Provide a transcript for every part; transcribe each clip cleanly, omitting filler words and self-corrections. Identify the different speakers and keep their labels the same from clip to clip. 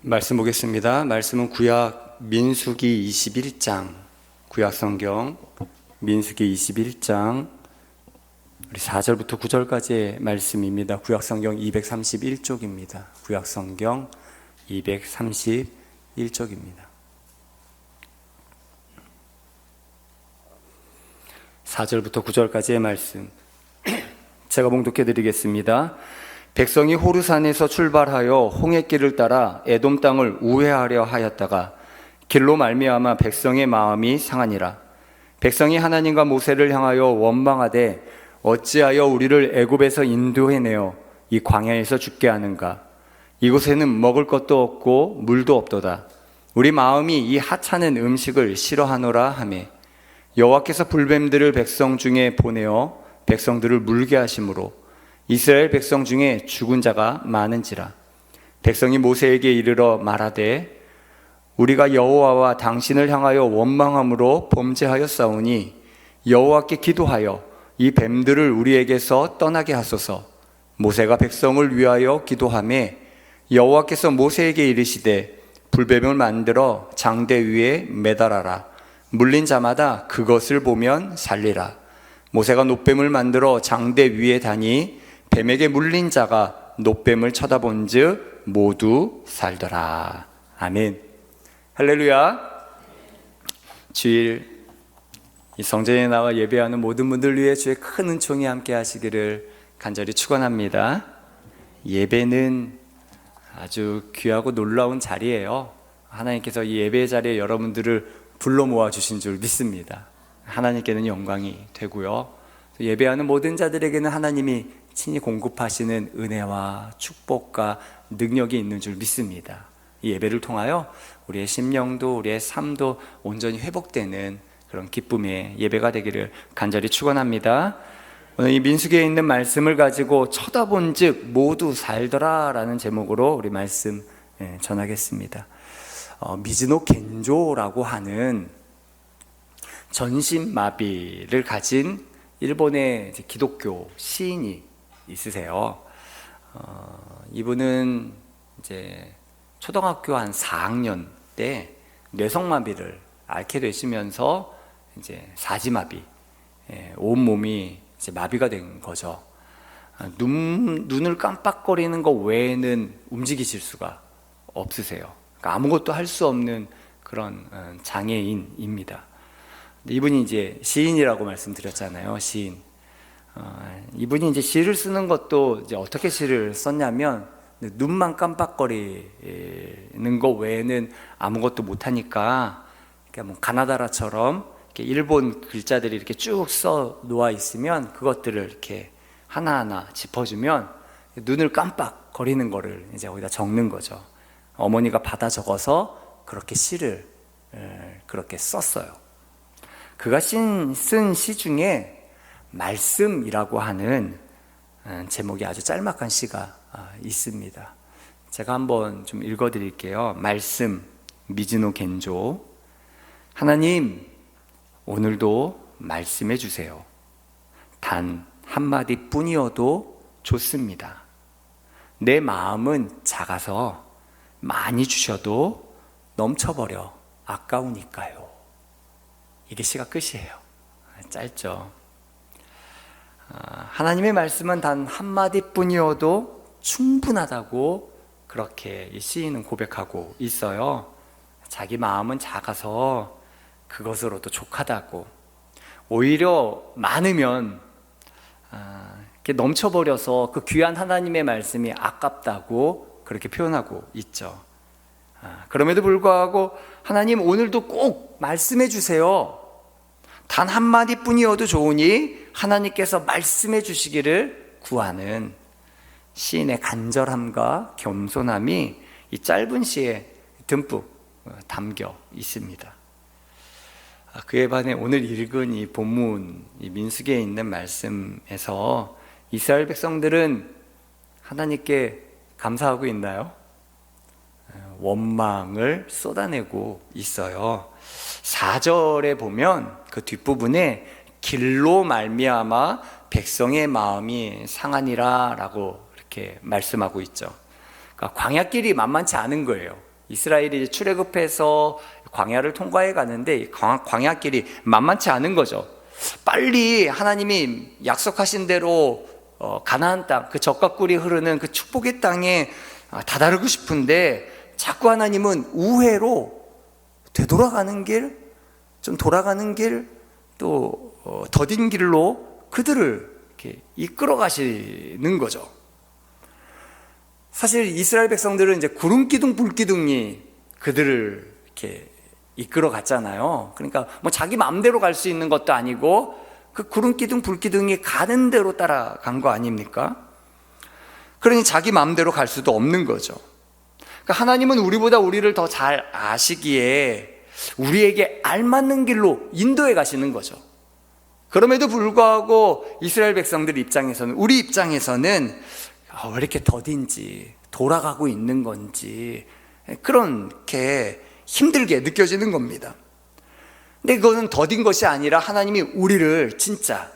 Speaker 1: 말씀 보겠습니다. 말씀은 구약 민수기 21장, 구약 성경 민수기 21장 우리 4절부터 9절까지의 말씀입니다. 구약 성경 231쪽입니다. 구약 성경 231쪽입니다. 4절부터 9절까지의 말씀 제가 봉독해 드리겠습니다. 백성이 호르산에서 출발하여 홍해길을 따라 에돔 땅을 우회하려 하였다가 길로 말미암아 백성의 마음이 상하니라. 백성이 하나님과 모세를 향하여 원망하되 어찌하여 우리를 애굽에서 인도해내어 이 광야에서 죽게 하는가? 이곳에는 먹을 것도 없고 물도 없도다. 우리 마음이 이 하찮은 음식을 싫어하노라 하매 여호와께서 불뱀들을 백성 중에 보내어 백성들을 물게 하심으로 이스라엘 백성 중에 죽은 자가 많은지라. 백성이 모세에게 이르러 말하되 우리가 여호와와 당신을 향하여 원망함으로 범죄하였사오니 여호와께 기도하여 이 뱀들을 우리에게서 떠나게 하소서. 모세가 백성을 위하여 기도하매 여호와께서 모세에게 이르시되 불뱀을 만들어 장대 위에 매달아라. 물린 자마다 그것을 보면 살리라. 모세가 놋뱀을 만들어 장대 위에 다니 뱀에게 물린 자가 놋뱀을 쳐다본 즉 모두 살더라. 아멘. 할렐루야. 주일 이 성전에 나와 예배하는 모든 분들 위해 주의 큰 은총이 함께 하시기를 간절히 축원합니다. 예배는 아주 귀하고 놀라운 자리예요. 하나님께서 이 예배 자리에 여러분들을 불러 모아 주신 줄 믿습니다. 하나님께는 영광이 되고요, 예배하는 모든 자들에게는 하나님이 친히 공급하시는 은혜와 축복과 능력이 있는 줄 믿습니다. 이 예배를 통하여 우리의 심령도 우리의 삶도 온전히 회복되는 그런 기쁨의 예배가 되기를 간절히 축원합니다. 오늘 이 민수기에 있는 말씀을 가지고 쳐다본 즉 모두 살더라 라는 제목으로 우리 말씀 전하겠습니다. 미즈노 겐조라고 하는 전신마비를 가진 일본의 기독교 시인이 있으세요. 이분은 이제 초등학교 한 4학년 때 뇌성마비를 앓게 되시면서 이제 사지마비, 온몸이 이제 마비가 된 거죠. 눈을 깜빡거리는 것 외에는 움직이실 수가 없으세요. 그러니까 아무것도 할 수 없는 그런 장애인입니다. 이분이 이제 시인이라고 말씀드렸잖아요. 시인. 이분이 이제 시를 쓰는 것도 이제 어떻게 시를 썼냐면 눈만 깜빡거리는 것 외에는 아무것도 못하니까 그러니까 뭐 가나다라처럼 이렇게 일본 글자들이 이렇게 쭉 써 놓아 있으면 그것들을 이렇게 하나하나 짚어주면 눈을 깜빡거리는 거를 이제 거기다 적는 거죠. 어머니가 받아 적어서 그렇게 시를 그렇게 썼어요. 그가 쓴 시 중에 말씀이라고 하는 제목이 아주 짤막한 시가 있습니다. 제가 한번 좀 읽어드릴게요. 말씀, 미즈노 겐조. 하나님, 오늘도 말씀해 주세요. 단 한마디 뿐이어도 좋습니다. 내 마음은 작아서 많이 주셔도 넘쳐버려 아까우니까요. 이게 시가 끝이에요. 짧죠. 하나님의 말씀은 단 한마디 뿐이어도 충분하다고 그렇게 이 시인은 고백하고 있어요. 자기 마음은 작아서 그것으로도 족하다고, 오히려 많으면 이렇게 넘쳐버려서 그 귀한 하나님의 말씀이 아깝다고 그렇게 표현하고 있죠. 그럼에도 불구하고 하나님 오늘도 꼭 말씀해 주세요. 단 한마디 뿐이어도 좋으니 하나님께서 말씀해 주시기를 구하는 시인의 간절함과 겸손함이 이 짧은 시에 듬뿍 담겨 있습니다. 그에 반해 오늘 읽은 이 본문, 이 민수기에 있는 말씀에서 이스라엘 백성들은 하나님께 감사하고 있나요? 원망을 쏟아내고 있어요. 4절에 보면 그 뒷부분에 길로 말미암아 백성의 마음이 상하니라 라고 이렇게 말씀하고 있죠. 그러니까 광야길이 만만치 않은 거예요. 이스라엘이 이제 출애굽해서 광야를 통과해 가는데 이 광야길이 만만치 않은 거죠. 빨리 하나님이 약속하신 대로 가나안 땅, 그 젖과 꿀이 흐르는 그 축복의 땅에 다다르고 싶은데 자꾸 하나님은 우회로 되돌아가는 길, 좀 돌아가는 길, 또 더딘 길로 그들을 이렇게 이끌어 가시는 거죠. 사실 이스라엘 백성들은 이제 구름 기둥 불 기둥이 그들을 이렇게 이끌어 갔잖아요. 그러니까 뭐 자기 마음대로 갈 수 있는 것도 아니고 그 구름 기둥 불 기둥이 가는 대로 따라간 거 아닙니까? 그러니 자기 마음대로 갈 수도 없는 거죠. 그러니까 하나님은 우리보다 우리를 더 잘 아시기에 우리에게 알맞는 길로 인도해 가시는 거죠. 그럼에도 불구하고 이스라엘 백성들 입장에서는, 우리 입장에서는 왜 이렇게 더딘지, 돌아가고 있는 건지 그렇게 힘들게 느껴지는 겁니다. 근데 그거는 더딘 것이 아니라 하나님이 우리를 진짜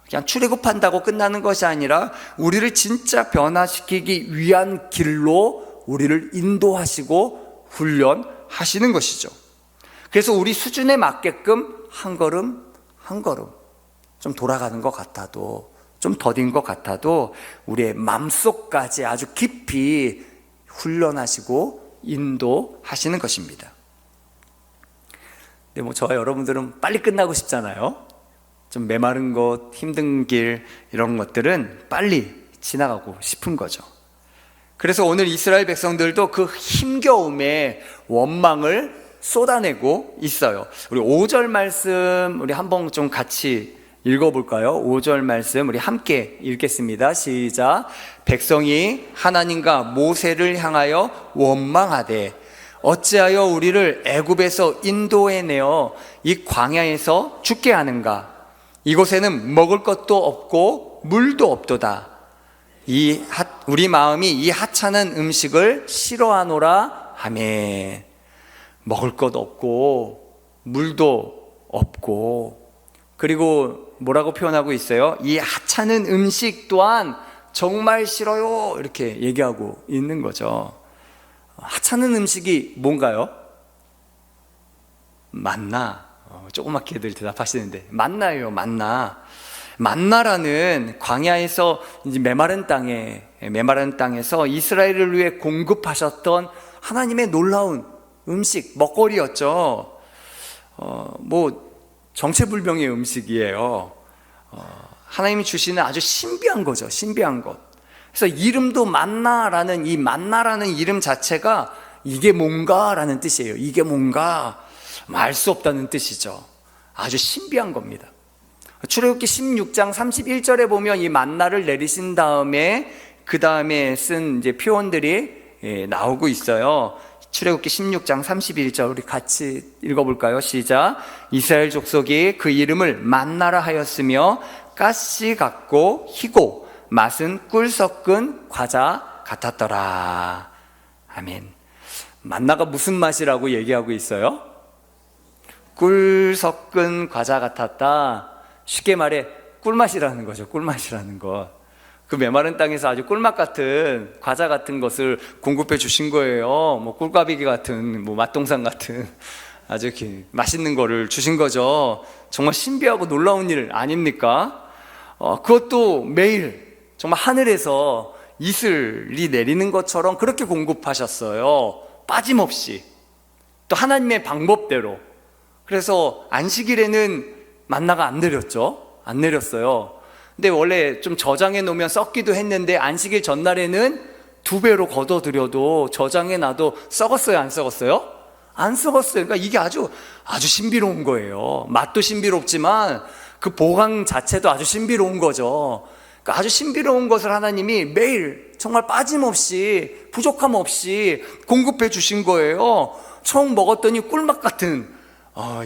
Speaker 1: 그냥 출애굽한다고 끝나는 것이 아니라 우리를 진짜 변화시키기 위한 길로 우리를 인도하시고 훈련하시는 것이죠. 그래서 우리 수준에 맞게끔 한 걸음 한 걸음 좀 돌아가는 것 같아도, 좀 더딘 것 같아도 우리의 마음속까지 아주 깊이 훈련하시고 인도하시는 것입니다. 근데 뭐 저와 여러분들은 빨리 끝나고 싶잖아요. 좀 메마른 것, 힘든 길, 이런 것들은 빨리 지나가고 싶은 거죠. 그래서 오늘 이스라엘 백성들도 그 힘겨움에 원망을 쏟아내고 있어요. 우리 5절 말씀 우리 한번 좀 같이 읽어볼까요? 5절 말씀 우리 함께 읽겠습니다. 시작. 백성이 하나님과 모세를 향하여 원망하되 어찌하여 우리를 애굽에서 인도해내어 이 광야에서 죽게 하는가? 이곳에는 먹을 것도 없고 물도 없도다. 우리 마음이 이 하찮은 음식을 싫어하노라 하매. 먹을 것 없고 물도 없고, 그리고 뭐라고 표현하고 있어요? 이 하찮은 음식 또한 정말 싫어요, 이렇게 얘기하고 있는 거죠. 하찮은 음식이 뭔가요? 만나. 조그맣게 애들 대답하시는데 만나예요. 만나라는 광야에서 이제 메마른 땅에서 이스라엘을 위해 공급하셨던 하나님의 놀라운 음식, 먹거리였죠. 뭐 정체불명의 음식이에요. 하나님이 주시는 아주 신비한 거죠. 신비한 것. 그래서 이름도 만나라는, 이 만나라는 이름 자체가 이게 뭔가라는 뜻이에요. 이게 뭔가 알 수 없다는 뜻이죠. 아주 신비한 겁니다. 출애굽기 16장 31절에 보면 이 만나를 내리신 다음에 그 다음에 쓴 이제 표현들이 나오고 있어요. 출애굽기 16장 31절 우리 같이 읽어볼까요? 시작. 이스라엘 족속이 그 이름을 만나라 하였으며 가시 같고 희고 맛은 꿀 섞은 과자 같았더라. 아멘. 만나가 무슨 맛이라고 얘기하고 있어요? 꿀 섞은 과자 같았다. 쉽게 말해 꿀맛이라는 거죠. 꿀맛이라는 것. 그 메마른 땅에서 아주 꿀맛 같은 과자 같은 것을 공급해 주신 거예요. 뭐 꿀꽈배기 같은, 뭐 맛동산 같은 아주 이렇게 맛있는 거를 주신 거죠. 정말 신비하고 놀라운 일 아닙니까? 그것도 매일 정말 하늘에서 이슬이 내리는 것처럼 그렇게 공급하셨어요. 빠짐없이. 또 하나님의 방법대로. 그래서 안식일에는 만나가 안 내렸죠. 안 내렸어요. 근데 원래 좀 저장해 놓으면 썩기도 했는데 안식일 전날에는 2배로 걷어들여도 저장해 놔도 썩었어요, 안 썩었어요? 안 썩었어요. 그러니까 이게 아주 신비로운 거예요. 맛도 신비롭지만 그 보관 자체도 아주 신비로운 거죠. 그러니까 아주 신비로운 것을 하나님이 매일 정말 빠짐없이 부족함 없이 공급해 주신 거예요. 처음 먹었더니 꿀맛 같은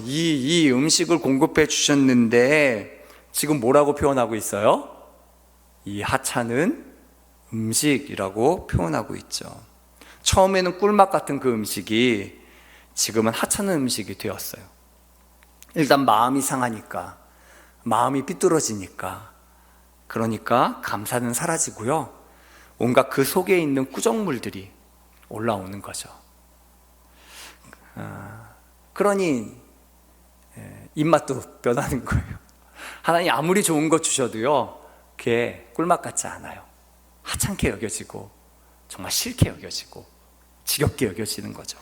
Speaker 1: 이 음식을 공급해 주셨는데 지금 뭐라고 표현하고 있어요? 이 하찮은 음식이라고 표현하고 있죠. 처음에는 꿀맛 같은 그 음식이 지금은 하찮은 음식이 되었어요. 일단 마음이 상하니까, 마음이 삐뚤어지니까, 그러니까 감사는 사라지고요. 온갖 그 속에 있는 꾸정물들이 올라오는 거죠. 그러니 입맛도 변하는 거예요. 하나님 아무리 좋은 거 주셔도요, 그게 꿀맛 같지 않아요. 하찮게 여겨지고 정말 싫게 여겨지고 지겹게 여겨지는 거죠.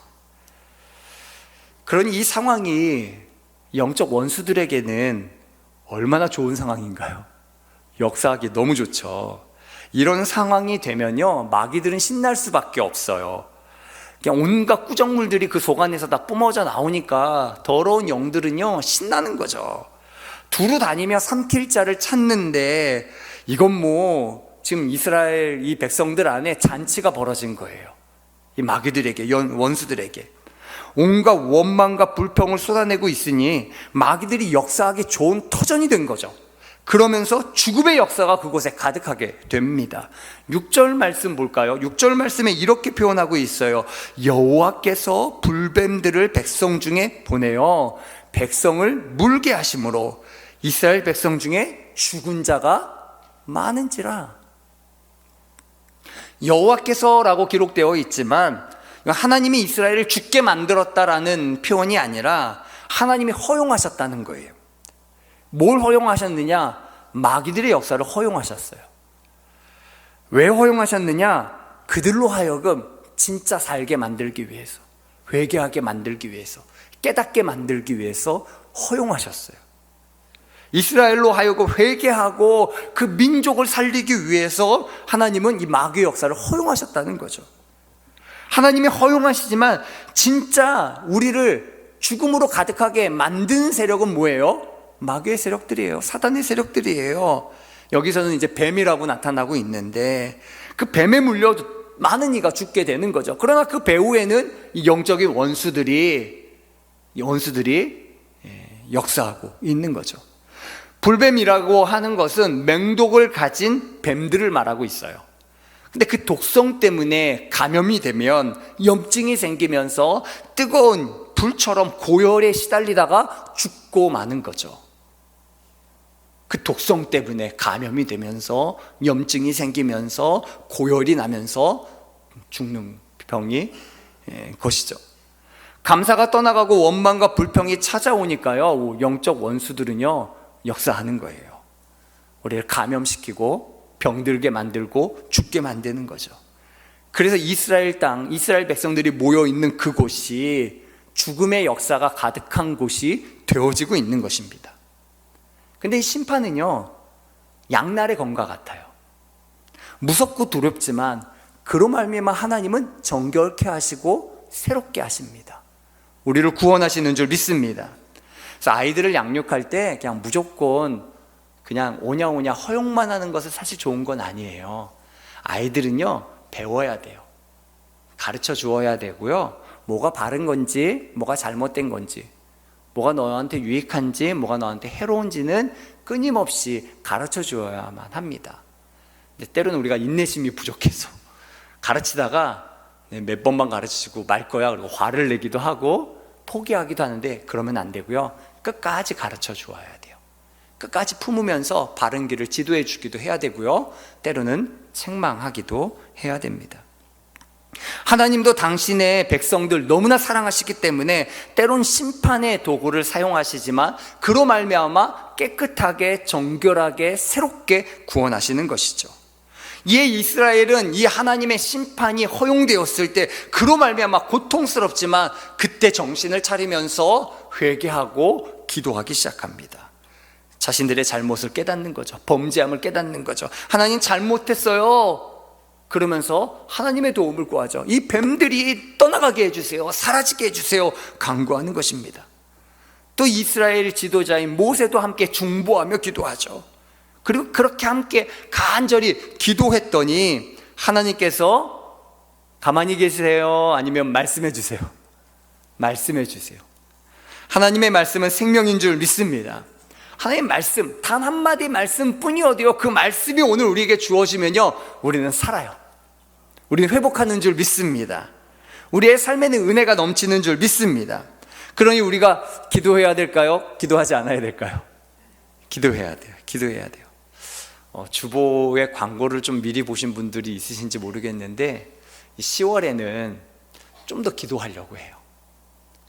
Speaker 1: 그러니 이 상황이 영적 원수들에게는 얼마나 좋은 상황인가요? 역사하기 너무 좋죠. 이런 상황이 되면요, 마귀들은 신날 수밖에 없어요. 그냥 온갖 구정물들이 그 속 안에서 다 뿜어져 나오니까 더러운 영들은요 신나는 거죠. 두루 다니며 삼킬 자를 찾는데, 이건 뭐 지금 이스라엘 이 백성들 안에 잔치가 벌어진 거예요. 이 마귀들에게, 원수들에게 온갖 원망과 불평을 쏟아내고 있으니 마귀들이 역사하기 좋은 터전이 된 거죠. 그러면서 죽음의 역사가 그곳에 가득하게 됩니다. 6절 말씀 볼까요? 6절 말씀에 이렇게 표현하고 있어요. 여호와께서 불뱀들을 백성 중에 보내어 백성을 물게 하심으로 이스라엘 백성 중에 죽은 자가 많은지라. 여호와께서라고 기록되어 있지만 하나님이 이스라엘을 죽게 만들었다라는 표현이 아니라 하나님이 허용하셨다는 거예요. 뭘 허용하셨느냐? 마귀들의 역사를 허용하셨어요. 왜 허용하셨느냐? 그들로 하여금 진짜 살게 만들기 위해서, 회개하게 만들기 위해서, 깨닫게 만들기 위해서 허용하셨어요. 이스라엘로 하여금 회개하고 그 민족을 살리기 위해서 하나님은 이 마귀의 역사를 허용하셨다는 거죠. 하나님이 허용하시지만 진짜 우리를 죽음으로 가득하게 만든 세력은 뭐예요? 마귀의 세력들이에요. 사단의 세력들이에요. 여기서는 이제 뱀이라고 나타나고 있는데, 그 뱀에 물려 많은 이가 죽게 되는 거죠. 그러나 그 배후에는 이 영적인 원수들이 역사하고 있는 거죠. 불뱀이라고 하는 것은 맹독을 가진 뱀들을 말하고 있어요. 근데 그 독성 때문에 감염이 되면 염증이 생기면서 뜨거운 불처럼 고열에 시달리다가 죽고 마는 거죠. 그 독성 때문에 감염이 되면서 염증이 생기면서 고열이 나면서 죽는 병이 것이죠. 감사가 떠나가고 원망과 불평이 찾아오니까요, 영적 원수들은요 역사하는 거예요. 우리를 감염시키고 병들게 만들고 죽게 만드는 거죠. 그래서 이스라엘 땅, 이스라엘 백성들이 모여있는 그곳이 죽음의 역사가 가득한 곳이 되어지고 있는 것입니다. 근데 이 심판은요 양날의 검과 같아요. 무섭고 두렵지만 그로 말미암아 하나님은 정결케 하시고 새롭게 하십니다. 우리를 구원하시는 줄 믿습니다. 그래서 아이들을 양육할 때 그냥 무조건 그냥 오냐오냐 허용만 하는 것은 사실 좋은 건 아니에요. 아이들은요 배워야 돼요. 가르쳐 주어야 되고요, 뭐가 바른 건지 뭐가 잘못된 건지, 뭐가 너한테 유익한지 뭐가 너한테 해로운지는 끊임없이 가르쳐 주어야만 합니다. 근데 때로는 우리가 인내심이 부족해서 가르치다가 몇 번만 가르치고 말 거야 그리고 화를 내기도 하고 포기하기도 하는데, 그러면 안 되고요, 끝까지 가르쳐 주어야 돼요. 끝까지 품으면서 바른 길을 지도해 주기도 해야 되고요, 때로는 책망하기도 해야 됩니다. 하나님도 당신의 백성들 너무나 사랑하시기 때문에 때론 심판의 도구를 사용하시지만 그로 말미암아 깨끗하게 정결하게 새롭게 구원하시는 것이죠. 이에 이스라엘은 이 하나님의 심판이 허용되었을 때 그로 말미암아 고통스럽지만 그때 정신을 차리면서 회개하고 기도하기 시작합니다. 자신들의 잘못을 깨닫는 거죠. 범죄함을 깨닫는 거죠. 하나님 잘못했어요. 그러면서 하나님의 도움을 구하죠. 이 뱀들이 떠나가게 해주세요. 사라지게 해주세요. 간구하는 것입니다. 또 이스라엘 지도자인 모세도 함께 중보하며 기도하죠. 그리고 그렇게 함께 간절히 기도했더니 하나님께서 가만히 계세요? 아니면 말씀해 주세요? 말씀해 주세요. 하나님의 말씀은 생명인 줄 믿습니다. 하나님의 말씀, 단 한마디 말씀뿐이어도요, 그 말씀이 오늘 우리에게 주어지면요 우리는 살아요. 우리는 회복하는 줄 믿습니다. 우리의 삶에는 은혜가 넘치는 줄 믿습니다. 그러니 우리가 기도해야 될까요? 기도하지 않아야 될까요? 기도해야 돼요. 기도해야 돼요. 주보의 광고를 좀 미리 보신 분들이 있으신지 모르겠는데 10월에는 좀 더 기도하려고 해요.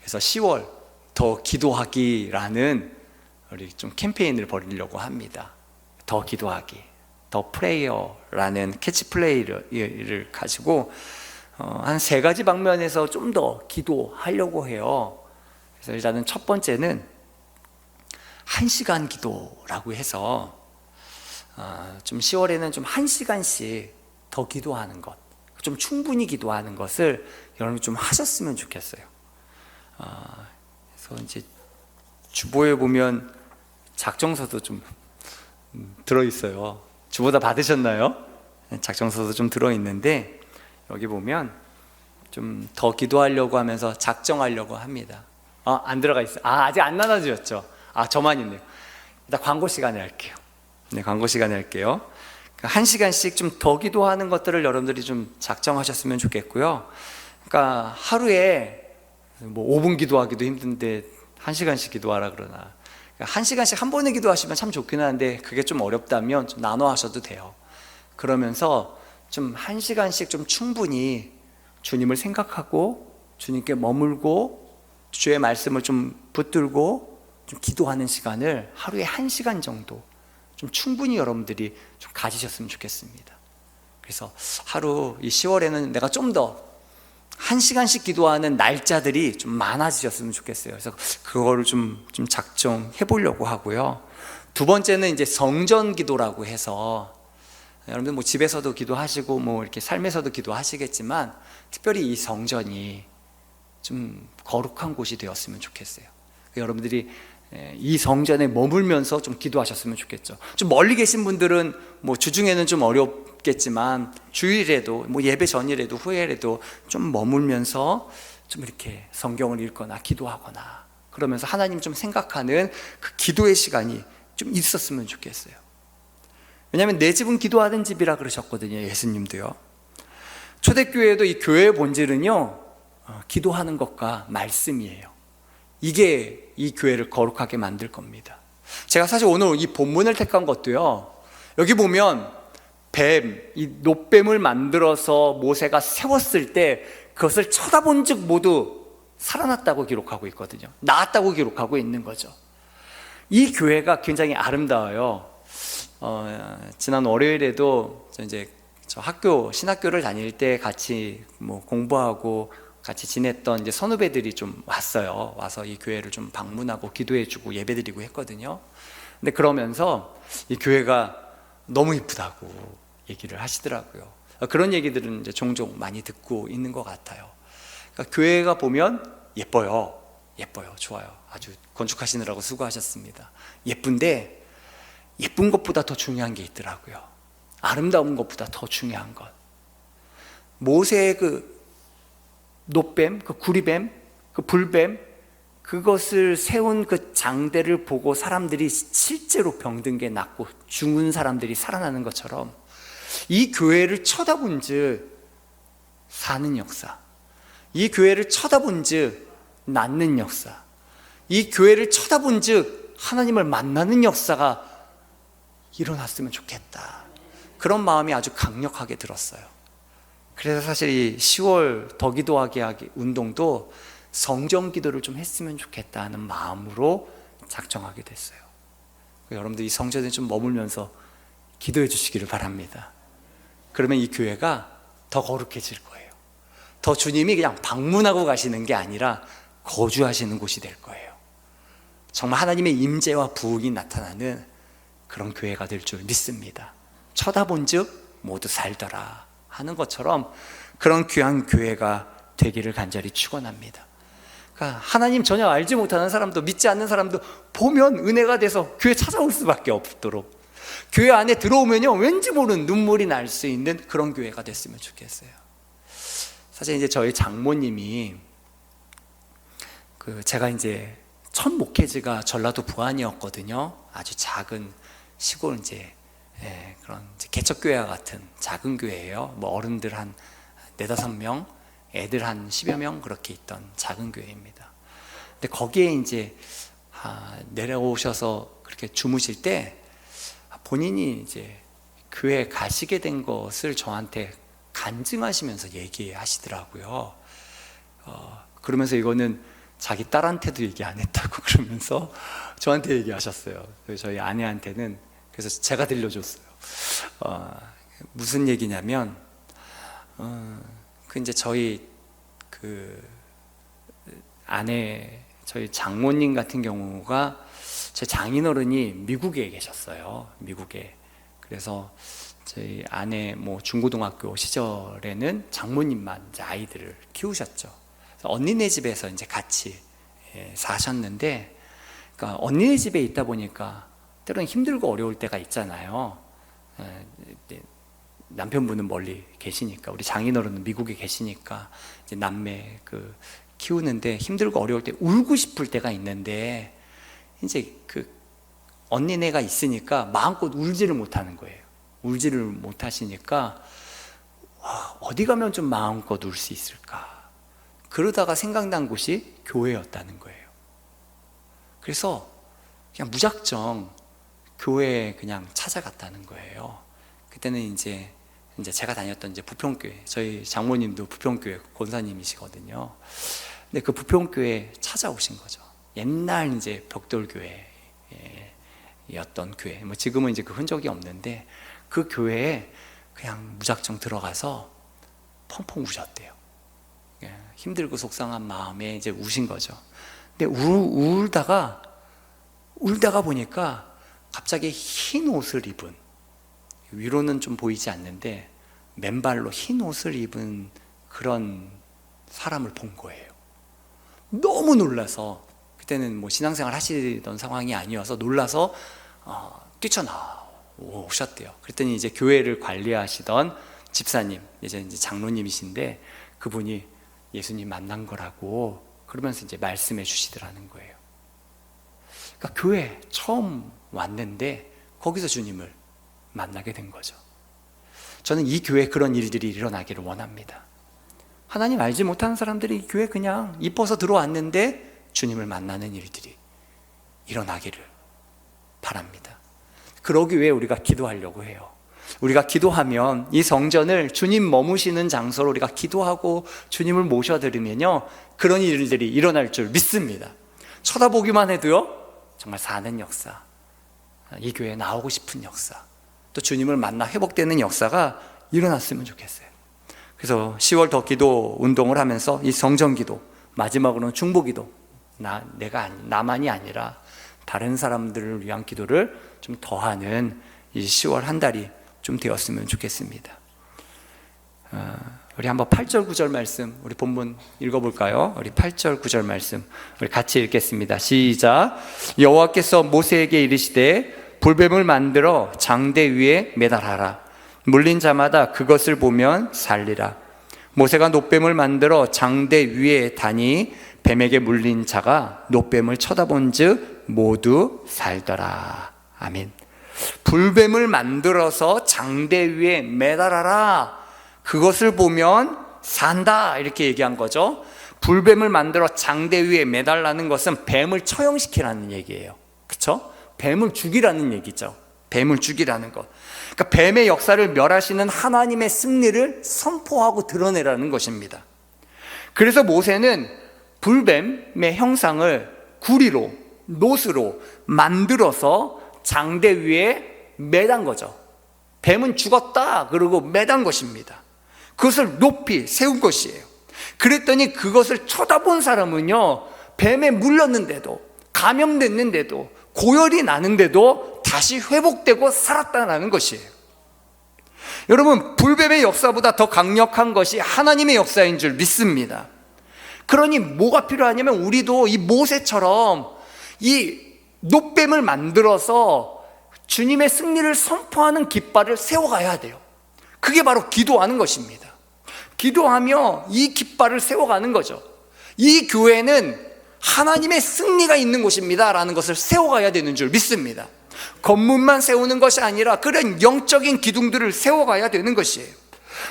Speaker 1: 그래서 10월 더 기도하기라는 우리 좀 캠페인을 벌이려고 합니다. 더 기도하기, 더 프레이어라는 캐치플레이를 가지고 한 3가지 방면에서 좀 더 기도하려고 해요. 그래서 일단은 첫 번째는 1시간 기도라고 해서 좀 10월에는 좀 1시간씩 더 기도하는 것, 좀 충분히 기도하는 것을 여러분이 좀 하셨으면 좋겠어요. 그래서 이제 주보에 보면 작정서도 좀 들어있어요. 주보다 받으셨나요? 작정서도 좀 들어있는데 여기 보면 좀 더 기도하려고 하면서 작정하려고 합니다. 안 들어가 있어요. 아직 안 나눠주셨죠? 저만 있네요. 일단 광고 시간에 할게요. 네, 광고 시간에 할게요. 1시간씩 좀 더 기도하는 것들을 여러분들이 좀 작정하셨으면 좋겠고요. 그러니까 하루에 뭐 5분 기도하기도 힘든데 1시간씩 기도하라 그러나, 그러니까 1시간씩 한 번에 기도하시면 참 좋긴 한데 그게 좀 어렵다면 좀 나눠 하셔도 돼요. 그러면서 좀 1시간씩 좀 충분히 주님을 생각하고 주님께 머물고 주의 말씀을 좀 붙들고 좀 기도하는 시간을 하루에 1시간 정도 좀 충분히 여러분들이 좀 가지셨으면 좋겠습니다. 그래서 하루 이 10월에는 내가 좀 더 1시간씩 기도하는 날짜들이 좀 많아지셨으면 좋겠어요. 그래서 그거를 좀 작정해 보려고 하고요. 두 번째는 이제 성전 기도라고 해서 여러분들 뭐 집에서도 기도하시고 뭐 이렇게 삶에서도 기도하시겠지만 특별히 이 성전이 좀 거룩한 곳이 되었으면 좋겠어요. 여러분들이 이 성전에 머물면서 좀 기도하셨으면 좋겠죠. 좀 멀리 계신 분들은 뭐 주중에는 좀 어렵겠지만 주일에도 뭐 예배 전이라도 후에라도 좀 머물면서 좀 이렇게 성경을 읽거나 기도하거나 그러면서 하나님 좀 생각하는 그 기도의 시간이 좀 있었으면 좋겠어요. 왜냐하면 내 집은 기도하는 집이라 그러셨거든요. 예수님도요. 초대교회도 이 교회의 본질은요, 기도하는 것과 말씀이에요. 이게 이 교회를 거룩하게 만들 겁니다. 제가 사실 오늘 이 본문을 택한 것도요, 여기 보면 이 놋뱀을 만들어서 모세가 세웠을 때 그것을 쳐다본 즉 모두 살아났다고 기록하고 있거든요. 나았다고 기록하고 있는 거죠. 이 교회가 굉장히 아름다워요. 지난 월요일에도 저 신학교를 다닐 때 같이 뭐 공부하고 같이 지냈던 이제 선후배들이 좀 왔어요. 와서 이 교회를 좀 방문하고 기도해주고 예배드리고 했거든요. 근데 그러면서 이 교회가 너무 이쁘다고 얘기를 하시더라고요. 그런 얘기들은 이제 종종 많이 듣고 있는 것 같아요. 그러니까 교회가 보면 예뻐요, 좋아요. 아주 건축하시느라고 수고하셨습니다. 예쁜데 예쁜 것보다 더 중요한 게 있더라고요. 아름다운 것보다 더 중요한 것. 모세의 그 놋뱀, 그 구리뱀, 그 불뱀, 그것을 세운 그 장대를 보고 사람들이 실제로 병든 게 낫고 죽은 사람들이 살아나는 것처럼 이 교회를 쳐다본 즉 사는 역사, 이 교회를 쳐다본 즉 낫는 역사, 이 교회를 쳐다본 즉 하나님을 만나는 역사가 일어났으면 좋겠다. 그런 마음이 아주 강력하게 들었어요. 그래서 사실 이 10월 더 기도하게 하기 운동도 성전 기도를 좀 했으면 좋겠다는 마음으로 작정하게 됐어요. 여러분들 이 성전에 좀 머물면서 기도해 주시기를 바랍니다. 그러면 이 교회가 더 거룩해질 거예요. 더 주님이 그냥 방문하고 가시는 게 아니라 거주하시는 곳이 될 거예요. 정말 하나님의 임재와 부흥이 나타나는 그런 교회가 될 줄 믿습니다. 쳐다본 즉 모두 살더라 하는 것처럼 그런 귀한 교회가 되기를 간절히 축원합니다. 그러니까 하나님 전혀 알지 못하는 사람도 믿지 않는 사람도 보면 은혜가 돼서 교회 찾아올 수밖에 없도록, 교회 안에 들어오면요 왠지 모르는 눈물이 날 수 있는 그런 교회가 됐으면 좋겠어요. 사실 이제 저희 장모님이 제가 이제 첫 목회지가 전라도 부안이었거든요. 아주 작은 시골 그런 개척교회와 같은 작은 교회예요. 뭐 어른들 한 4-5명, 애들 한 10여 명 그렇게 있던 작은 교회입니다. 근데 거기에 이제 내려오셔서 그렇게 주무실 때 본인이 이제 교회 가시게 된 것을 저한테 간증하시면서 얘기하시더라고요. 그러면서 이거는 자기 딸한테도 얘기 안 했다고 그러면서 저한테 얘기하셨어요. 저희 아내한테는. 그래서 제가 들려줬어요. 무슨 얘기냐면 그 이제 저희 그 아내, 저희 장모님 같은 경우가 제 장인어른이 미국에 계셨어요. 미국에. 그래서 저희 아내 뭐 중고등학교 시절에는 장모님만 이제 아이들을 키우셨죠. 그래서 언니네 집에서 이제 같이 사셨는데, 그러니까 언니네 집에 있다 보니까 때로는 힘들고 어려울 때가 있잖아요. 남편분은 멀리 계시니까, 우리 장인어른은 미국에 계시니까 이제 남매 그 키우는데 힘들고 어려울 때 울고 싶을 때가 있는데, 이제 그 언니네가 있으니까 마음껏 울지를 못하는 거예요. 울지를 못하시니까 어디 가면 좀 마음껏 울 수 있을까, 그러다가 생각난 곳이 교회였다는 거예요. 그래서 그냥 무작정 교회에 그냥 찾아갔다는 거예요. 그때는 이제 제가 다녔던 이제 부평교회, 저희 장모님도 부평교회 권사님이시거든요. 근데 그 부평교회에 찾아오신 거죠. 옛날 이제 벽돌교회였던 교회, 뭐 지금은 이제 그 흔적이 없는데, 그 교회에 그냥 무작정 들어가서 펑펑 우셨대요. 힘들고 속상한 마음에 이제 우신 거죠. 근데 울다가 보니까 갑자기 흰 옷을 입은, 위로는 좀 보이지 않는데 맨발로 흰 옷을 입은 그런 사람을 본 거예요. 너무 놀라서, 그때는 뭐 신앙생활 하시던 상황이 아니어서 놀라서 뛰쳐나오셨대요. 그랬더니 이제 교회를 관리하시던 집사님, 이제 장로님이신데, 그분이 예수님 만난 거라고 그러면서 이제 말씀해 주시더라는 거예요. 그러니까 교회 처음 왔는데 거기서 주님을 만나게 된 거죠. 저는 이 교회에 그런 일들이 일어나기를 원합니다. 하나님 알지 못하는 사람들이 이 교회 그냥 이뻐서 들어왔는데 주님을 만나는 일들이 일어나기를 바랍니다. 그러기 위해 우리가 기도하려고 해요. 우리가 기도하면 이 성전을 주님 머무시는 장소로 우리가 기도하고 주님을 모셔드리면요, 그런 일들이 일어날 줄 믿습니다. 쳐다보기만 해도요, 정말 사는 역사, 이 교회에 나오고 싶은 역사, 또 주님을 만나 회복되는 역사가 일어났으면 좋겠어요. 그래서 10월 더 기도 운동을 하면서 이 성전 기도, 마지막으로는 중보 기도, 나만이 아니라 다른 사람들을 위한 기도를 좀 더하는 이 10월 한 달이 좀 되었으면 좋겠습니다. 우리 한번 8절 9절 말씀, 우리 본문 읽어볼까요? 우리 8절 9절 말씀 우리 같이 읽겠습니다. 시작. 여호와께서 모세에게 이르시되 불뱀을 만들어 장대 위에 매달아라. 물린 자마다 그것을 보면 살리라. 모세가 놋뱀을 만들어 장대 위에 다니 뱀에게 물린 자가 놋뱀을 쳐다본즉 모두 살더라. 아멘. 불뱀을 만들어서 장대 위에 매달아라. 그것을 보면 산다, 이렇게 얘기한 거죠. 불뱀을 만들어 장대 위에 매달라는 것은 뱀을 처형시키라는 얘기예요. 그렇죠? 뱀을 죽이라는 얘기죠. 뱀을 죽이라는 것. 그러니까 뱀의 역사를 멸하시는 하나님의 승리를 선포하고 드러내라는 것입니다. 그래서 모세는 불뱀의 형상을 구리로, 놋으로 만들어서 장대 위에 매단 거죠. 뱀은 죽었다 그러고 매단 것입니다. 그것을 높이 세운 것이에요. 그랬더니 그것을 쳐다본 사람은요, 뱀에 물렸는데도, 감염됐는데도, 고열이 나는데도 다시 회복되고 살았다는 것이에요. 여러분, 불뱀의 역사보다 더 강력한 것이 하나님의 역사인 줄 믿습니다. 그러니 뭐가 필요하냐면, 우리도 이 모세처럼 이 놋뱀을 만들어서 주님의 승리를 선포하는 깃발을 세워가야 돼요. 그게 바로 기도하는 것입니다. 기도하며 이 깃발을 세워가는 거죠. 이 교회는 하나님의 승리가 있는 곳입니다 라는 것을 세워가야 되는 줄 믿습니다. 건물만 세우는 것이 아니라 그런 영적인 기둥들을 세워가야 되는 것이에요.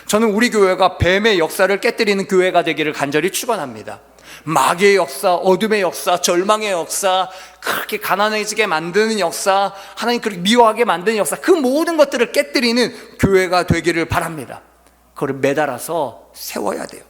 Speaker 1: 저는 우리 교회가 뱀의 역사를 깨뜨리는 교회가 되기를 간절히 축원합니다. 마귀의 역사, 어둠의 역사, 절망의 역사, 그렇게 가난해지게 만드는 역사, 하나님 그렇게 미워하게 만드는 역사, 그 모든 것들을 깨뜨리는 교회가 되기를 바랍니다. 그걸 매달아서 세워야 돼요.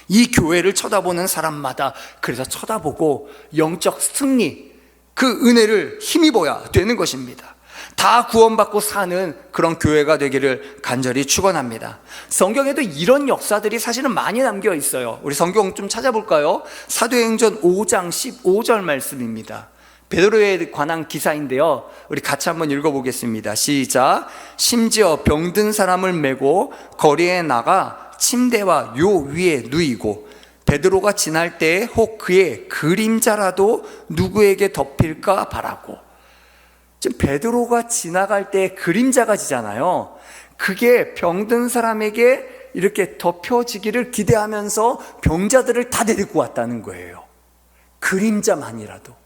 Speaker 1: 이 교회를 쳐다보는 사람마다 그래서 쳐다보고 영적 승리, 그 은혜를 힘입어야 되는 것입니다. 다 구원받고 사는 그런 교회가 되기를 간절히 축원합니다. 성경에도 이런 역사들이 사실은 많이 남겨 있어요. 우리 성경 좀 찾아볼까요? 사도행전 5장 15절 말씀입니다. 베드로에 관한 기사인데요, 우리 같이 한번 읽어보겠습니다. 시작. 심지어 병든 사람을 메고 거리에 나가 침대와 요 위에 누이고 베드로가 지날 때에 혹 그의 그림자라도 누구에게 덮일까 바라고. 지금 베드로가 지나갈 때 그림자가 지잖아요. 그게 병든 사람에게 이렇게 덮여지기를 기대하면서 병자들을 다 데리고 왔다는 거예요. 그림자만이라도.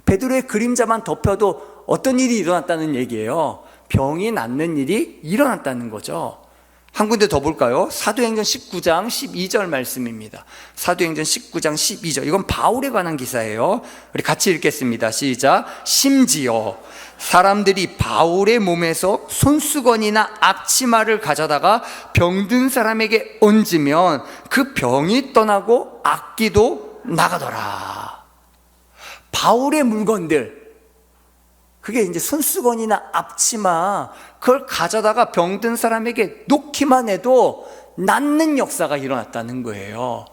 Speaker 1: 베드로의 그림자만 덮여도 어떤 일이 일어났다는 얘기예요. 병이 낫는 일이 일어났다는 거죠. 한 군데 더 볼까요? 사도행전 19장 12절 말씀입니다. 사도행전 19장 12절. 이건 바울에 관한 기사예요. 우리 같이 읽겠습니다. 시작. 심지어 사람들이 바울의 몸에서 손수건이나 앞치마를 가져다가 병든 사람에게 얹으면 그 병이 떠나고 악기도 나가더라. 바울의 물건들, 그게 이제 손수건이나 앞치마, 그걸 가져다가 병든 사람에게 놓기만 해도 낫는 역사가 일어났다는 거예요.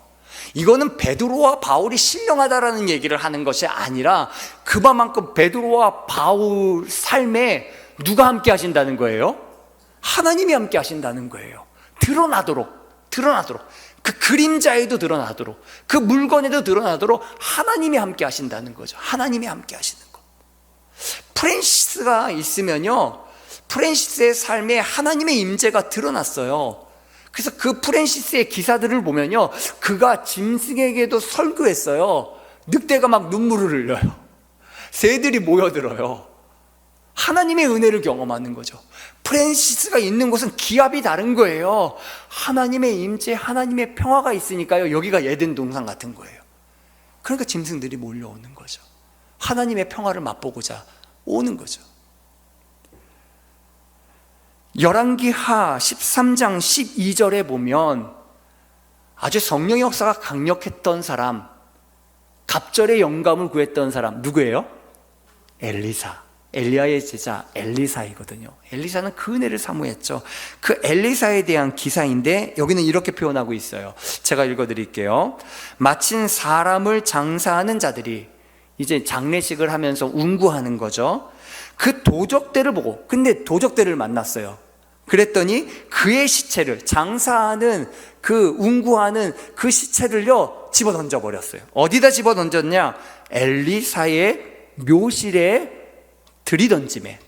Speaker 1: 이거는 베드로와 바울이 신령하다라는 얘기를 하는 것이 아니라 그만큼 베드로와 바울 삶에 누가 함께 하신다는 거예요? 하나님이 함께 하신다는 거예요. 드러나도록 그 그림자에도 드러나도록, 그 물건에도 드러나도록 하나님이 함께 하신다는 거죠. 하나님이 함께 하시는 거. 프랜시스가 있으면요, 프랜시스의 삶에 하나님의 임재가 드러났어요. 그래서 그 프랜시스의 기사들을 보면요, 그가 짐승에게도 설교했어요. 늑대가 막 눈물을 흘려요. 새들이 모여들어요. 하나님의 은혜를 경험하는 거죠. 프랜시스가 있는 곳은 기압이 다른 거예요. 하나님의 임재, 하나님의 평화가 있으니까요, 여기가 에덴 동산 같은 거예요. 그러니까 짐승들이 몰려오는 거죠. 하나님의 평화를 맛보고자 오는 거죠. 열왕기하 13장 12절에 보면 아주 성령의 역사가 강력했던 사람, 갑절의 영감을 구했던 사람 누구예요? 엘리사. 엘리야의 제자 엘리사이거든요. 엘리사는 그 은혜를 사모했죠. 그 엘리사에 대한 기사인데 여기는 이렇게 표현하고 있어요. 제가 읽어드릴게요. 마침 사람을 장사하는 자들이 이제 장례식을 하면서 운구하는 거죠. 그 도적대를 보고, 근데 도적대를 만났어요. 그랬더니 그의 시체를, 장사하는 그 운구하는 그 시체를요 집어 던져버렸어요. 어디다 집어 던졌냐? 엘리사의 묘실에 들이던짐에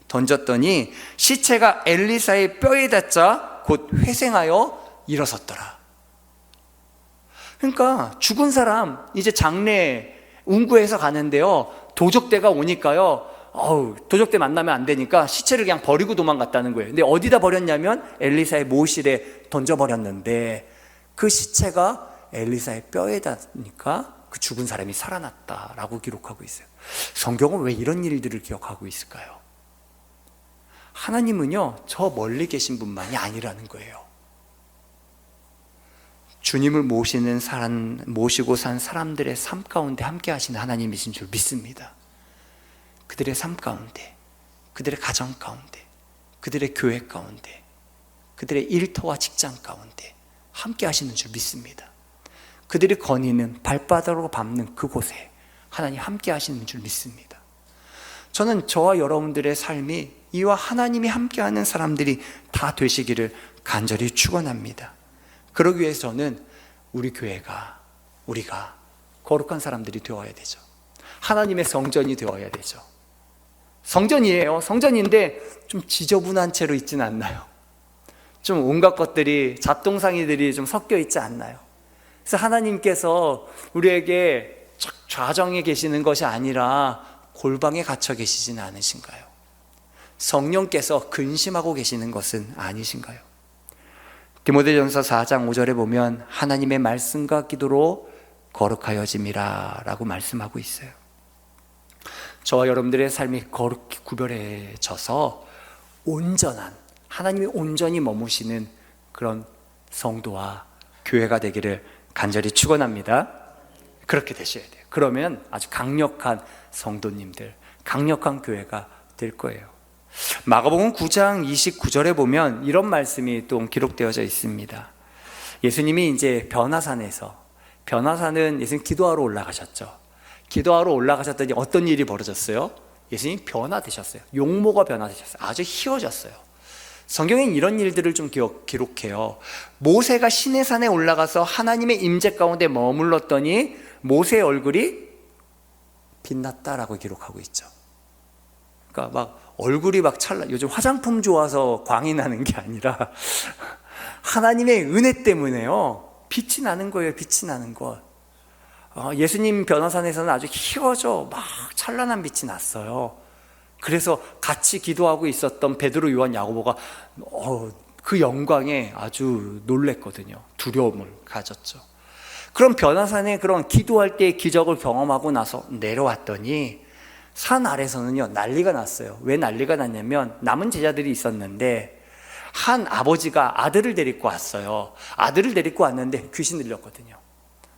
Speaker 1: 던졌더니 시체가 엘리사의 뼈에 닿자 곧 회생하여 일어섰더라. 그러니까 죽은 사람 이제 장례 운구해서 가는데요, 도적대가 오니까요, 도적대 만나면 안 되니까 시체를 그냥 버리고 도망갔다는 거예요. 근데 어디다 버렸냐면 엘리사의 모실에 던져버렸는데 그 시체가 엘리사의 뼈에 닿으니까 그 죽은 사람이 살아났다라고 기록하고 있어요. 성경은 왜 이런 일들을 기억하고 있을까요? 하나님은요, 저 멀리 계신 분만이 아니라는 거예요. 주님을 모시고 산 사람들의 삶 가운데 함께 하시는 하나님이신 줄 믿습니다. 그들의 삶 가운데, 그들의 가정 가운데, 그들의 교회 가운데, 그들의 일터와 직장 가운데 함께 하시는 줄 믿습니다. 그들이 거니는 발바닥으로 밟는 그곳에 하나님 함께 하시는 줄 믿습니다. 저는 저와 여러분들의 삶이 이와 하나님이 함께하는 사람들이 다 되시기를 간절히 축원합니다. 그러기 위해서 저는 우리 교회가, 우리가 거룩한 사람들이 되어야 되죠. 하나님의 성전이 되어야 되죠. 성전이에요. 성전인데 좀 지저분한 채로 있지는 않나요? 좀 온갖 것들이, 잡동사니들이 좀 섞여 있지 않나요? 그래서 하나님께서 우리에게 좌정에 계시는 것이 아니라 골방에 갇혀 계시지는 않으신가요? 성령께서 근심하고 계시는 것은 아니신가요? 디모데전서 4장 5절에 보면 하나님의 말씀과 기도로 거룩하여짐이라 라고 말씀하고 있어요. 저와 여러분들의 삶이 거룩히 구별해져서 온전한, 하나님이 온전히 머무시는 그런 성도와 교회가 되기를 간절히 축원합니다. 그렇게 되셔야 돼요. 그러면 아주 강력한 성도님들, 강력한 교회가 될 거예요. 마가복음 9장 29절에 보면 이런 말씀이 또 기록되어져 있습니다. 예수님이 이제 변화산은 예수님 기도하러 올라가셨죠. 기도하러 올라가셨더니 어떤 일이 벌어졌어요? 예수님 변화되셨어요. 용모가 변화되셨어요. 아주 희워졌어요. 성경엔 이런 일들을 좀 기록해요. 모세가 시내산에 올라가서 하나님의 임재 가운데 머물렀더니 모세의 얼굴이 빛났다라고 기록하고 있죠. 그러니까 막 얼굴이 막 요즘 화장품 좋아서 광이 나는 게 아니라 하나님의 은혜 때문에요. 빛이 나는 거예요. 빛이 나는 것. 예수님 변화산에서는 아주 희어져 막 찬란한 빛이 났어요. 그래서 같이 기도하고 있었던 베드로, 요한, 야고보가 그 영광에 아주 놀랬거든요. 두려움을 가졌죠. 그럼 변화산에 그런 기도할 때의 기적을 경험하고 나서 내려왔더니 산 아래서는요 난리가 났어요. 왜 난리가 났냐면 남은 제자들이 있었는데 한 아버지가 아들을 데리고 왔어요. 아들을 데리고 왔는데 귀신 들렸거든요.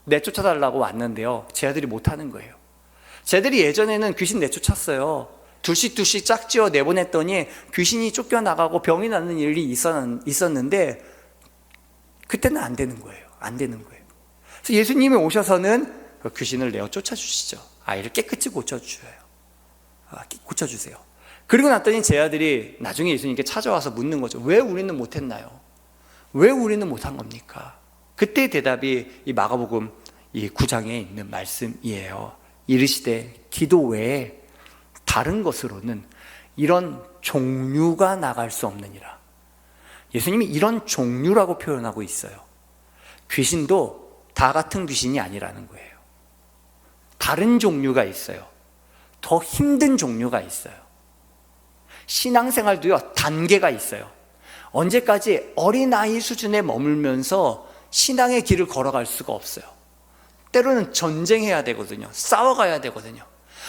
Speaker 1: 내쫓아달라고 왔는데요 제자들이 못하는 거예요. 제자들이 예전에는 귀신 내쫓았어요. 둘씩 짝지어 내보냈더니 귀신이 쫓겨나가고 병이 나는 일이 있었는데 그때는 안 되는 거예요. 그래서 예수님이 오셔서는 그 귀신을 내어 쫓아주시죠. 아이를 깨끗이 고쳐주세요. 그리고 났더니 제 아들이 나중에 예수님께 찾아와서 묻는 거죠. 왜 우리는 못했나요? 왜 우리는 못한 겁니까? 그때의 대답이 이 마가복음 이 9장에 있는 말씀이에요. 이르시되 기도 외에 다른 것으로는 이런 종류가 나갈 수 없느니라. 예수님이 이런 종류라고 표현하고 있어요. 귀신도 다 같은 귀신이 아니라는 거예요. 다른 종류가 있어요. 더 힘든 종류가 있어요. 신앙생활도요 단계가 있어요. 언제까지 어린아이 수준에 머물면서 신앙의 길을 걸어갈 수가 없어요. 때로는 전쟁해야 되거든요. 싸워가야 되거든요.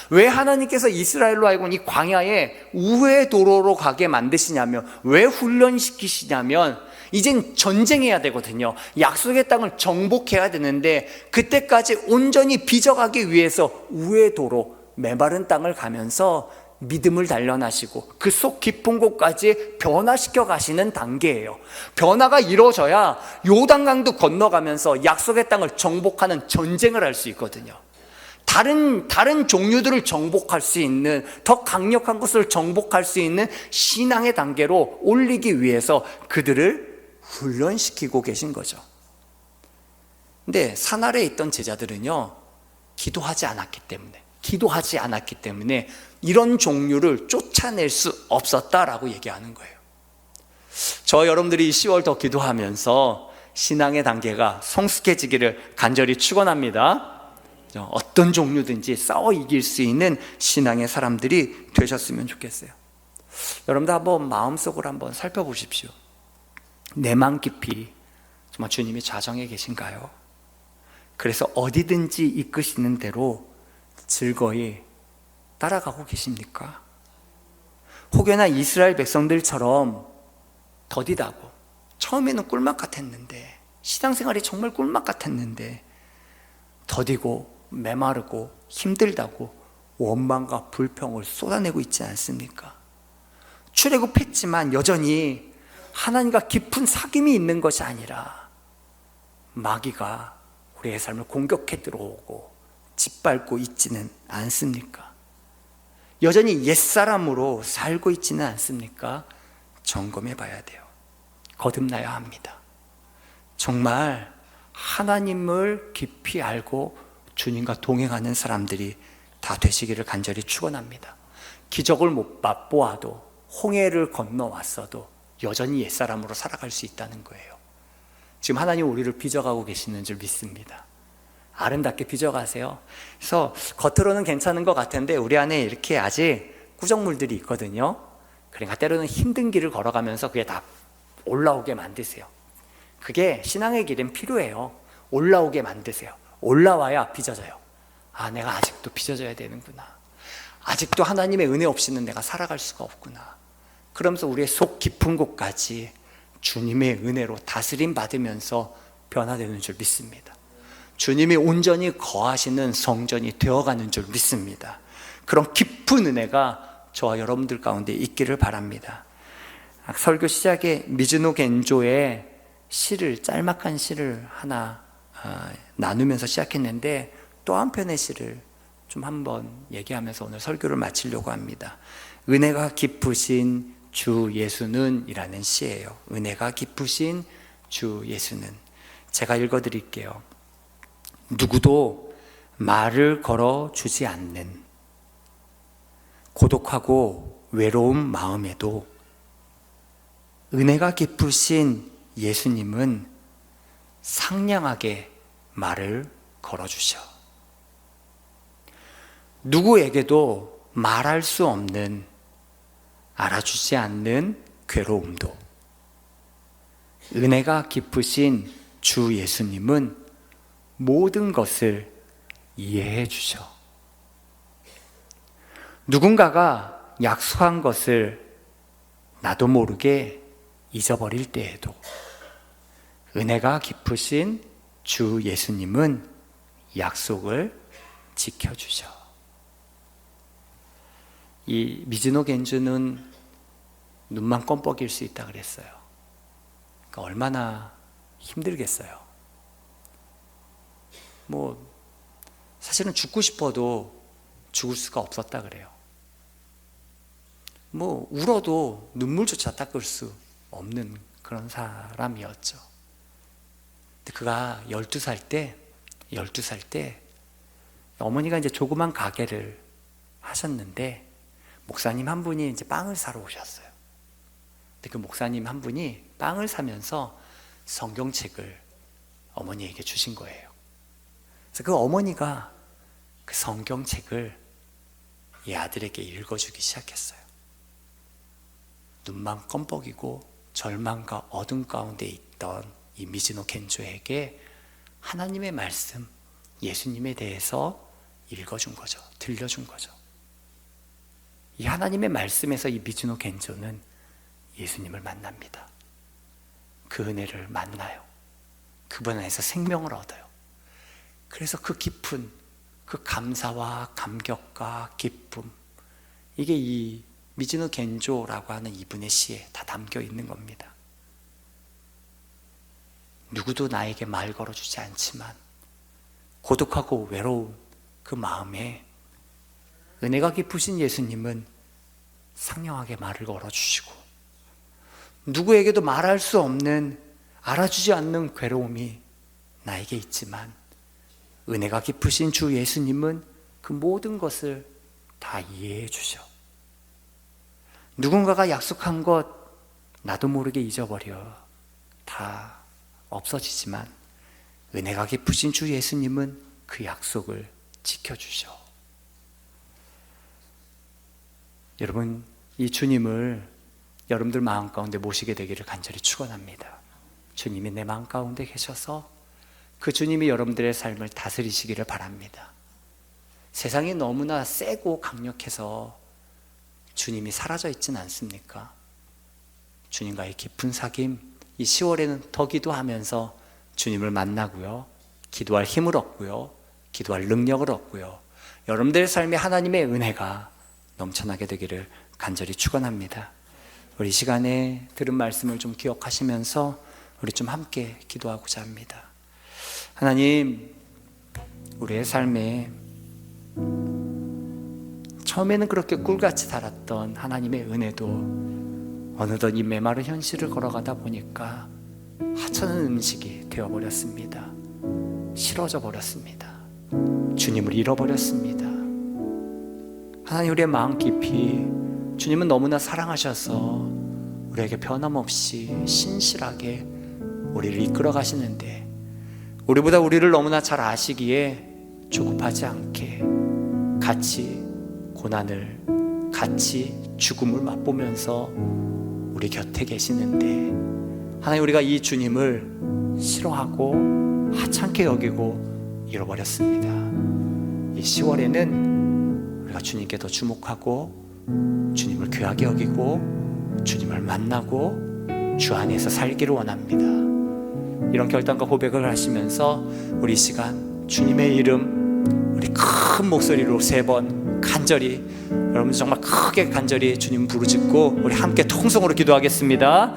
Speaker 1: 왜 하나님께서 이스라엘로 하여금 이 광야에 우회 도로로 가게 만드시냐면, 왜 훈련시키시냐면 이젠 전쟁해야 되거든요. 약속의 땅을 정복해야 되는데 그때까지 온전히 빚어가기 위해서 우회 도로, 메마른 땅을 가면서 믿음을 단련하시고 그 속 깊은 곳까지 변화시켜 가시는 단계예요. 변화가 이루어져야 요단강도 건너가면서 약속의 땅을 정복하는 전쟁을 할 수 있거든요. 다른 종류들을 정복할 수 있는, 더 강력한 것을 정복할 수 있는 신앙의 단계로 올리기 위해서 그들을 훈련시키고 계신 거죠. 근데 산 아래에 있던 제자들은요 기도하지 않았기 때문에 이런 종류를 쫓아낼 수 없었다라고 얘기하는 거예요. 저 여러분들이 10월 더 기도하면서 신앙의 단계가 성숙해지기를 간절히 축원합니다. 어떤 종류든지 싸워 이길 수 있는 신앙의 사람들이 되셨으면 좋겠어요. 여러분들 한번 마음속으로 한번 살펴보십시오. 내 마음 깊이 정말 주님이 좌정에 계신가요? 그래서 어디든지 이끄시는 대로 즐거이 따라가고 계십니까? 혹여나 이스라엘 백성들처럼 더디다고, 처음에는 꿀맛 같았는데, 신앙생활이 정말 꿀맛 같았는데 더디고 메마르고 힘들다고 원망과 불평을 쏟아내고 있지 않습니까? 출애굽했지만 여전히 하나님과 깊은 사귐이 있는 것이 아니라 마귀가 우리의 삶을 공격해 들어오고 짓밟고 있지는 않습니까? 여전히 옛사람으로 살고 있지는 않습니까? 점검해 봐야 돼요. 거듭나야 합니다. 정말 하나님을 깊이 알고 주님과 동행하는 사람들이 다 되시기를 간절히 축원합니다. 기적을 못 맛보아도, 홍해를 건너왔어도 여전히 옛사람으로 살아갈 수 있다는 거예요. 지금 하나님 우리를 빚어가고 계시는 줄 믿습니다. 아름답게 빚어가세요. 그래서 겉으로는 괜찮은 것 같은데 우리 안에 이렇게 아직 구정물들이 있거든요. 그러니까 때로는 힘든 길을 걸어가면서 그게 다 올라오게 만드세요. 그게 신앙의 길은 필요해요. 올라오게 만드세요. 올라와야 빚어져요. 아, 내가 아직도 빚어져야 되는구나. 아직도 하나님의 은혜 없이는 내가 살아갈 수가 없구나. 그러면서 우리의 속 깊은 곳까지 주님의 은혜로 다스림 받으면서 변화되는 줄 믿습니다. 주님이 온전히 거하시는 성전이 되어가는 줄 믿습니다. 그런 깊은 은혜가 저와 여러분들 가운데 있기를 바랍니다. 설교 시작에 미즈노 겐조의 시를, 짤막한 시를 하나 나누면서 시작했는데 또 한편의 시를 좀 한번 얘기하면서 오늘 설교를 마치려고 합니다. 은혜가 깊으신 주 예수는 이라는 시예요. 은혜가 깊으신 주 예수는. 제가 읽어드릴게요. 누구도 말을 걸어주지 않는 고독하고 외로운 마음에도 은혜가 깊으신 예수님은 상냥하게 말을 걸어주셔. 누구에게도 말할 수 없는, 알아주지 않는 괴로움도 은혜가 깊으신 주 예수님은 모든 것을 이해해 주셔. 누군가가 약속한 것을 나도 모르게 잊어버릴 때에도 은혜가 깊으신 주 예수님은 약속을 지켜주셔. 이 미즈노 겐주는 눈만 껌뻑일 수 있다 그랬어요. 그러니까 얼마나 힘들겠어요. 사실은 죽고 싶어도 죽을 수가 없었다 그래요. 울어도 눈물조차 닦을 수 없는 그런 사람이었죠. 근데 그가 12살 때 어머니가 이제 조그만 가게를 하셨는데 목사님 한 분이 이제 빵을 사러 오셨어요. 근데 그 목사님 한 분이 빵을 사면서 성경책을 어머니에게 주신 거예요. 그래서 그 어머니가 그 성경책을 이 아들에게 읽어주기 시작했어요. 눈만 껌뻑이고 절망과 어둠 가운데 있던 이 미즈노 겐조에게 하나님의 말씀, 예수님에 대해서 읽어준 거죠. 들려준 거죠. 이 하나님의 말씀에서 이 미즈노 겐조는 예수님을 만납니다. 그 은혜를 만나요. 그분 안에서 생명을 얻어요. 그래서 그 깊은 그 감사와 감격과 기쁨, 이게 이 미즈노 겐조라고 하는 이분의 시에 다 담겨 있는 겁니다. 누구도 나에게 말 걸어주지 않지만 고독하고 외로운 그 마음에 은혜가 깊으신 예수님은 상냥하게 말을 걸어주시고, 누구에게도 말할 수 없는, 알아주지 않는 괴로움이 나에게 있지만 은혜가 깊으신 주 예수님은 그 모든 것을 다 이해해 주셔. 누군가가 약속한 것 나도 모르게 잊어버려 다 없어지지만 은혜가 깊으신 주 예수님은 그 약속을 지켜주셔. 여러분, 이 주님을 여러분들 마음 가운데 모시게 되기를 간절히 축원합니다. 주님이 내 마음 가운데 계셔서 그 주님이 여러분들의 삶을 다스리시기를 바랍니다. 세상이 너무나 세고 강력해서 주님이 사라져 있진 않습니까? 주님과의 깊은 사귐, 이 10월에는 더 기도하면서 주님을 만나고요, 기도할 힘을 얻고요, 기도할 능력을 얻고요, 여러분들의 삶에 하나님의 은혜가 넘쳐나게 되기를 간절히 축원합니다. 우리 시간에 들은 말씀을 좀 기억하시면서 우리 좀 함께 기도하고자 합니다. 하나님, 우리의 삶에 처음에는 그렇게 꿀같이 달았던 하나님의 은혜도 어느덧 이 메마른 현실을 걸어가다 보니까 하찮은 음식이 되어버렸습니다. 싫어져 버렸습니다. 주님을 잃어버렸습니다. 하나님, 우리의 마음 깊이 주님은 너무나 사랑하셔서 우리에게 변함없이 신실하게 우리를 이끌어 가시는데, 우리보다 우리를 너무나 잘 아시기에 조급하지 않게 같이 고난을, 같이 죽음을 맛보면서 우리 곁에 계시는데, 하나님, 우리가 이 주님을 싫어하고 하찮게 여기고 잃어버렸습니다. 이 10월에는 우리가 주님께 더 주목하고 주님을 귀하게 여기고 주님을 만나고
Speaker 2: 주 안에서 살기를 원합니다. 이런 결단과 고백을 하시면서 우리 이 시간 주님의 이름 우리 큰 목소리로 3번 간절히, 여러분 정말 크게 간절히 주님 부르짖고 우리 함께 통성으로 기도하겠습니다.